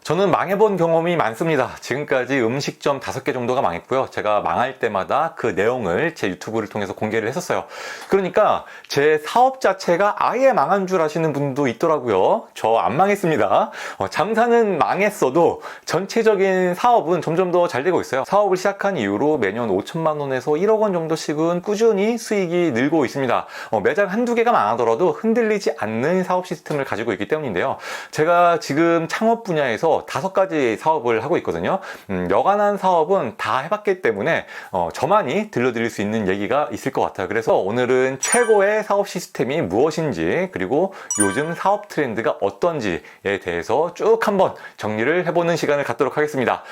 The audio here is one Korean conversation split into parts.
저는 망해본 경험이 많습니다. 지금까지 음식점 5개 정도가 망했고요. 제가 망할 때마다 그 내용을 제 유튜브를 통해서 공개를 했었어요. 그러니까 제 사업 자체가 아예 망한 줄 아시는 분도 있더라고요. 저 안 망했습니다. 장사는 망했어도 전체적인 사업은 점점 더 잘 되고 있어요. 사업을 시작한 이후로 매년 5천만 원에서 1억 원 정도씩은 꾸준히 수익이 늘고 있습니다. 매장 한두 개가 망하더라도 흔들리지 않는 사업 시스템을 가지고 있기 때문인데요. 제가 지금 창업 분야에서 5가지 사업을 하고 있거든요. 여간한 사업은 다 해봤기 때문에 저만이 들려드릴 수 있는 얘기가 있을 것 같아요. 그래서 오늘은 최고의 사업 시스템이 무엇인지, 그리고 요즘 사업 트렌드가 어떤지에 대해서 쭉 한번 정리를 해보는 시간을 갖도록 하겠습니다.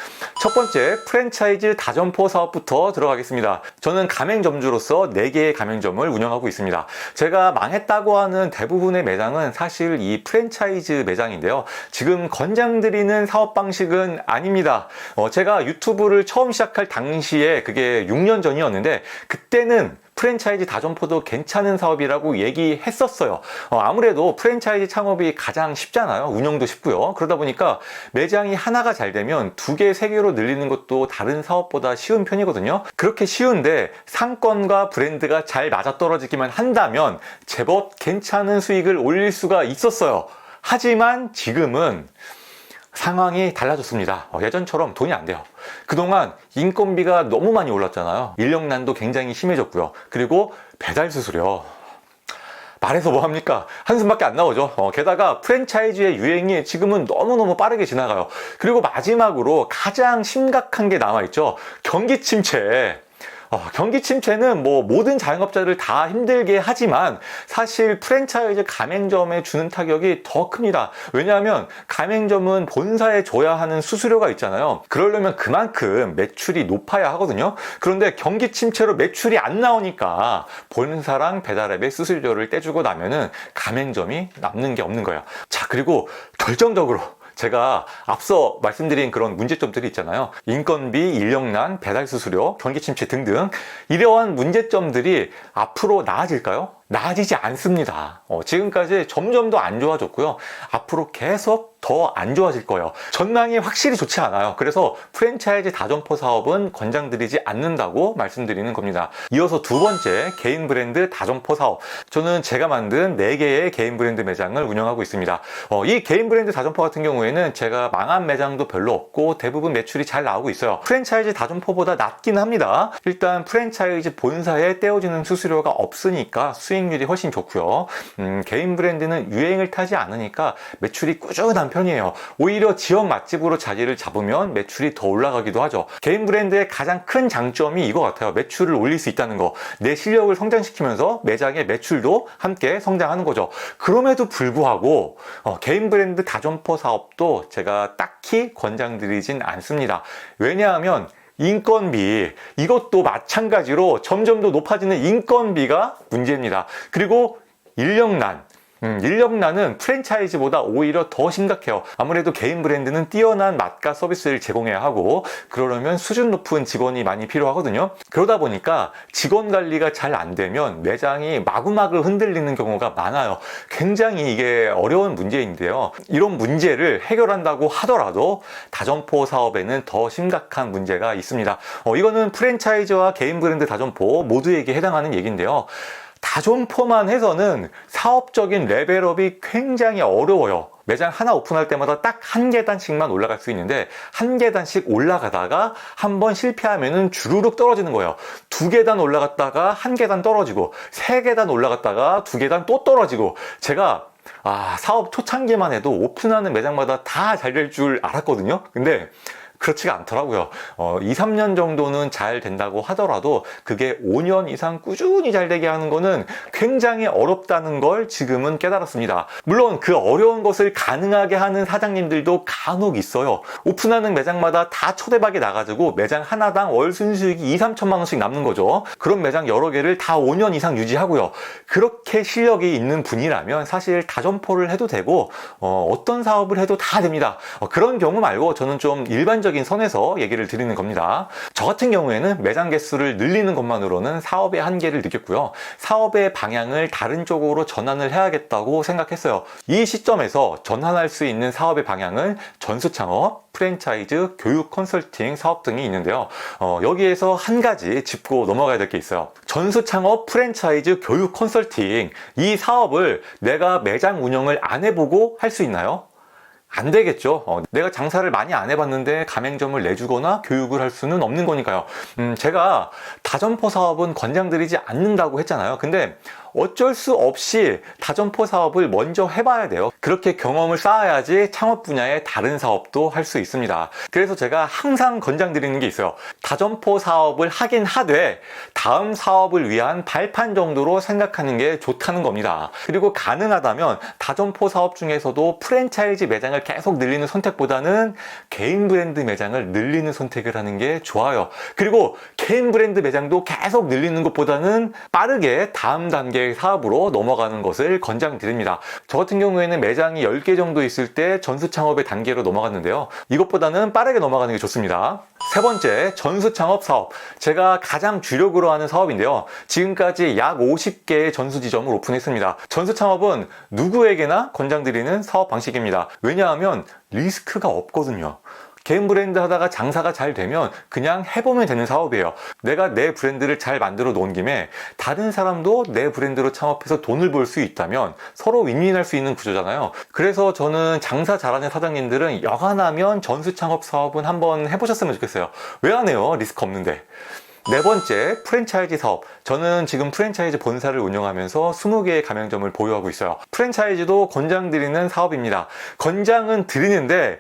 첫 번째, 프랜차이즈 다점포 사업부터 들어가겠습니다. 저는 가맹점주로서 4개의 가맹점을 운영하고 있습니다. 제가 망했다고 하는 대부분의 매장은 사실 이 프랜차이즈 매장인데요. 지금 권장드리는 사업 방식은 아닙니다. 제가 유튜브를 처음 시작할 당시에 그게 6년 전이었는데, 그때는 프랜차이즈 다점포도 괜찮은 사업이라고 얘기했었어요. 아무래도 프랜차이즈 창업이 가장 쉽잖아요. 운영도 쉽고요. 그러다 보니까 매장이 하나가 잘 되면 2개, 3개로 늘리는 것도 다른 사업보다 쉬운 편이거든요. 그렇게 쉬운데 상권과 브랜드가 잘 맞아떨어지기만 한다면 제법 괜찮은 수익을 올릴 수가 있었어요. 하지만 지금은 상황이 달라졌습니다. 예전처럼 돈이 안 돼요. 그동안 인건비가 너무 많이 올랐잖아요. 인력난도 굉장히 심해졌고요. 그리고 배달 수수료. 말해서 뭐합니까? 한숨밖에 안 나오죠. 게다가 프랜차이즈의 유행이 지금은 너무너무 빠르게 지나가요. 그리고 마지막으로 가장 심각한 게 남아있죠. 경기 침체. 경기 침체는 뭐 모든 자영업자를 다 힘들게 하지만 사실 프랜차이즈 가맹점에 주는 타격이 더 큽니다. 왜냐하면 가맹점은 본사에 줘야 하는 수수료가 있잖아요. 그러려면 그만큼 매출이 높아야 하거든요. 그런데 경기 침체로 매출이 안 나오니까 본사랑 배달앱에 수수료를 떼주고 나면은 가맹점이 남는 게 없는 거예요. 자, 그리고 결정적으로 제가 앞서 말씀드린 그런 문제점들이 있잖아요. 인건비, 인력난, 배달 수수료, 경기 침체 등등. 이러한 문제점들이 앞으로 나아질까요? 나아지지 않습니다. 지금까지 점점 더 안 좋아졌고요. 앞으로 계속 더 안 좋아질 거예요. 전망이 확실히 좋지 않아요. 그래서 프랜차이즈 다점포 사업은 권장드리지 않는다고 말씀드리는 겁니다. 이어서 두 번째, 개인 브랜드 다점포 사업. 저는 제가 만든 4개의 개인 브랜드 매장을 운영하고 있습니다. 이 개인 브랜드 다점포 같은 경우에는 제가 망한 매장도 별로 없고 대부분 매출이 잘 나오고 있어요. 프랜차이즈 다점포보다 낮긴 합니다. 일단 프랜차이즈 본사에 떼어주는 수수료가 없으니까 수익률이 훨씬 좋고요. 개인 브랜드는 유행을 타지 않으니까 매출이 꾸준한 편이에요. 오히려 지역 맛집으로 자리를 잡으면 매출이 더 올라가기도 하죠. 개인 브랜드의 가장 큰 장점이 이거 같아요. 매출을 올릴 수 있다는 거. 내 실력을 성장시키면서 매장의 매출도 함께 성장하는 거죠. 그럼에도 불구하고 개인 브랜드 다점포 사업도 제가 딱히 권장드리진 않습니다. 왜냐하면 인건비, 이것도 마찬가지로 점점 더 높아지는 인건비가 문제입니다. 그리고 인력난. 인력난은 프랜차이즈보다 오히려 더 심각해요. 아무래도 개인 브랜드는 뛰어난 맛과 서비스를 제공해야 하고 그러려면 수준 높은 직원이 많이 필요하거든요. 그러다 보니까 직원 관리가 잘 안 되면 매장이 마구마구 흔들리는 경우가 많아요. 굉장히 이게 어려운 문제인데요. 이런 문제를 해결한다고 하더라도 다점포 사업에는 더 심각한 문제가 있습니다. 이거는 프랜차이즈와 개인 브랜드 다점포 모두에게 해당하는 얘기인데요. 다점포만 해서는 사업적인 레벨업이 굉장히 어려워요. 매장 하나 오픈할 때마다 딱 한 계단씩만 올라갈 수 있는데 한 계단씩 올라가다가 한 번 실패하면은 주르륵 떨어지는 거예요. 2계단 올라갔다가 한 계단 떨어지고 3계단 올라갔다가 2계단 또 떨어지고 제가 사업 초창기만 해도 오픈하는 매장마다 다 잘 될 줄 알았거든요. 근데 그렇지가 않더라고요. 2, 3년 정도는 잘 된다고 하더라도 그게 5년 이상 꾸준히 잘 되게 하는 거는 굉장히 어렵다는 걸 지금은 깨달았습니다. 물론 그 어려운 것을 가능하게 하는 사장님들도 간혹 있어요. 오픈하는 매장마다 다 초대박이 나가지고 매장 하나당 월 순수익이 2, 3천만 원씩 남는 거죠. 그런 매장 여러 개를 다 5년 이상 유지하고요. 그렇게 실력이 있는 분이라면 사실 다점포를 해도 되고 어떤 사업을 해도 다 됩니다. 그런 경우 말고 저는 좀 일반적인 합리적인 선에서 얘기를 드리는 겁니다. 저 같은 경우에는 매장 개수를 늘리는 것만으로는 사업의 한계를 느꼈고요. 사업의 방향을 다른 쪽으로 전환을 해야겠다고 생각했어요. 이 시점에서 전환할 수 있는 사업의 방향은 전수창업, 프랜차이즈, 교육 컨설팅 사업 등이 있는데요. 여기에서 한 가지 짚고 넘어가야 될 게 있어요. 전수창업, 프랜차이즈, 교육 컨설팅 이 사업을 내가 매장 운영을 안 해보고 할 수 있나요? 안 되겠죠. 내가 장사를 많이 안 해봤는데 가맹점을 내주거나 교육을 할 수는 없는 거니까요. 제가 다점포 사업은 권장드리지 않는다고 했잖아요. 근데 어쩔 수 없이 다점포 사업을 먼저 해봐야 돼요. 그렇게 경험을 쌓아야지 창업 분야의 다른 사업도 할 수 있습니다. 그래서 제가 항상 권장드리는 게 있어요. 다점포 사업을 하긴 하되 다음 사업을 위한 발판 정도로 생각하는 게 좋다는 겁니다. 그리고 가능하다면 다점포 사업 중에서도 프랜차이즈 매장을 계속 늘리는 선택보다는 개인 브랜드 매장을 늘리는 선택을 하는 게 좋아요. 그리고 개인 브랜드 매장도 계속 늘리는 것보다는 빠르게 다음 단계 사업으로 넘어가는 것을 권장드립니다. 저 같은 경우에는 매장이 10개 정도 있을 때 전수창업의 단계로 넘어갔는데요. 이것보다는 빠르게 넘어가는 게 좋습니다. 세 번째, 전수창업 사업. 제가 가장 주력으로 하는 사업인데요. 지금까지 약 50개의 전수지점을 오픈했습니다. 전수창업은 누구에게나 권장드리는 사업 방식입니다. 왜냐하면 리스크가 없거든요. 개인 브랜드 하다가 장사가 잘 되면 그냥 해보면 되는 사업이에요. 내가 내 브랜드를 잘 만들어 놓은 김에 다른 사람도 내 브랜드로 창업해서 돈을 벌 수 있다면 서로 윈윈할 수 있는 구조잖아요. 그래서 저는 장사 잘하는 사장님들은 여간하면 전수 창업 사업은 한번 해보셨으면 좋겠어요. 왜 안 해요? 리스크 없는데. 네 번째, 프랜차이즈 사업. 저는 지금 프랜차이즈 본사를 운영하면서 20개의 가맹점을 보유하고 있어요. 프랜차이즈도 권장드리는 사업입니다. 권장은 드리는데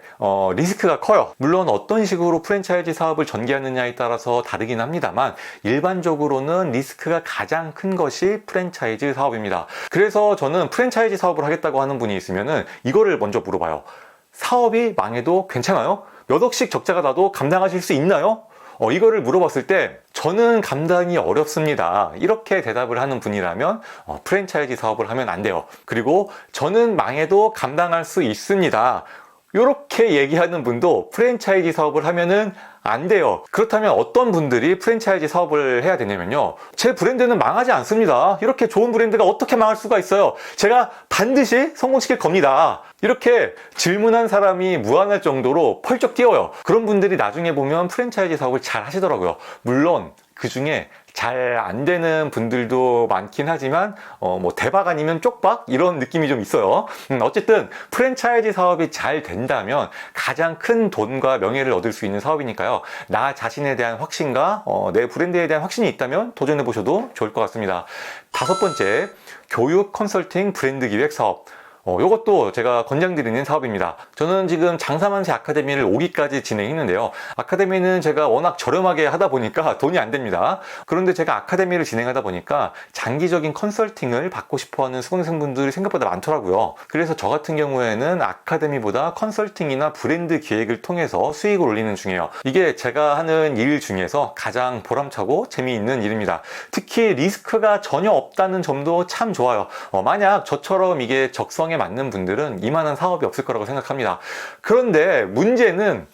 리스크가 커요. 물론 어떤 식으로 프랜차이즈 사업을 전개하느냐에 따라서 다르긴 합니다만 일반적으로는 리스크가 가장 큰 것이 프랜차이즈 사업입니다. 그래서 저는 프랜차이즈 사업을 하겠다고 하는 분이 있으면은 이거를 먼저 물어봐요. 사업이 망해도 괜찮아요? 몇 억씩 적자가 나도 감당하실 수 있나요? 이거를 물어봤을 때 저는 감당이 어렵습니다. 이렇게 대답을 하는 분이라면 프랜차이즈 사업을 하면 안 돼요. 그리고 저는 망해도 감당할 수 있습니다. 이렇게 얘기하는 분도 프랜차이즈 사업을 하면은 안 돼요. 그렇다면 어떤 분들이 프랜차이즈 사업을 해야 되냐면요. 제 브랜드는 망하지 않습니다. 이렇게 좋은 브랜드가 어떻게 망할 수가 있어요? 제가 반드시 성공시킬 겁니다. 이렇게 질문한 사람이 무한할 정도로 펄쩍 뛰어요. 그런 분들이 나중에 보면 프랜차이즈 사업을 잘 하시더라고요. 물론 그 중에 잘 안 되는 분들도 많긴 하지만 뭐 대박 아니면 쪽박 이런 느낌이 좀 있어요. 어쨌든 프랜차이즈 사업이 잘 된다면 가장 큰 돈과 명예를 얻을 수 있는 사업이니까요. 나 자신에 대한 확신과 내 브랜드에 대한 확신이 있다면 도전해 보셔도 좋을 것 같습니다. 다섯 번째, 교육 컨설팅 브랜드 기획 사업. 이것도 제가 권장드리는 사업입니다. 저는 지금 장사만세 아카데미를 5기까지 진행했는데요. 아카데미는 제가 워낙 저렴하게 하다 보니까 돈이 안 됩니다. 그런데 제가 아카데미를 진행하다 보니까 장기적인 컨설팅을 받고 싶어하는 수강생분들이 생각보다 많더라고요. 그래서 저 같은 경우에는 아카데미보다 컨설팅이나 브랜드 기획을 통해서 수익을 올리는 중이에요. 이게 제가 하는 일 중에서 가장 보람차고 재미있는 일입니다. 특히 리스크가 전혀 없다는 점도 참 좋아요. 만약 저처럼 이게 적성에 맞는 분들은 이만한 사업이 없을 거라고 생각합니다. 그런데 문제는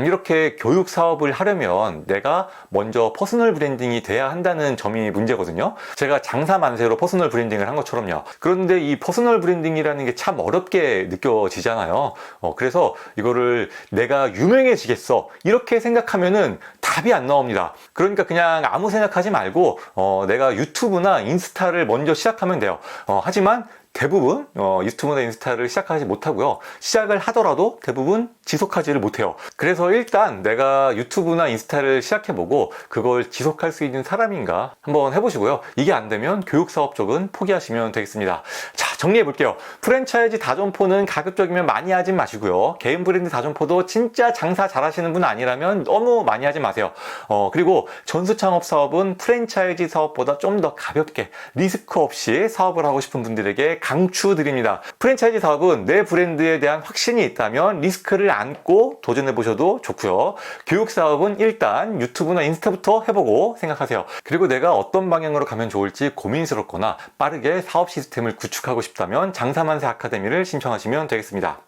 이렇게 교육 사업을 하려면 내가 먼저 퍼스널 브랜딩이 돼야 한다는 점이 문제거든요. 제가 장사 만세로 퍼스널 브랜딩을 한 것처럼요. 그런데 이 퍼스널 브랜딩이라는 게 참 어렵게 느껴지잖아요. 그래서 이거를 내가 유명해지겠어 이렇게 생각하면은 답이 안 나옵니다. 그러니까 그냥 아무 생각하지 말고 내가 유튜브나 인스타를 먼저 시작하면 돼요. 하지만 대부분 유튜브나 인스타를 시작하지 못하고요. 시작을 하더라도 대부분 지속하지를 못해요. 그래서 일단 내가 유튜브나 인스타를 시작해보고 그걸 지속할 수 있는 사람인가 한번 해보시고요. 이게 안 되면 교육사업 쪽은 포기하시면 되겠습니다. 자, 정리해볼게요. 프랜차이즈 다점포는 가급적이면 많이 하진 마시고요. 개인 브랜드 다점포도 진짜 장사 잘하시는 분 아니라면 너무 많이 하지 마세요. 그리고 전수창업 사업은 프랜차이즈 사업보다 좀 더 가볍게 리스크 없이 사업을 하고 싶은 분들에게 강추드립니다. 프랜차이즈 사업은 내 브랜드에 대한 확신이 있다면 리스크를 안고 도전해 보셔도 좋고요. 교육 사업은 일단 유튜브나 인스타부터 해보고 생각하세요. 그리고 내가 어떤 방향으로 가면 좋을지 고민스럽거나 빠르게 사업 시스템을 구축하고 싶다면 장사만세 아카데미를 신청하시면 되겠습니다.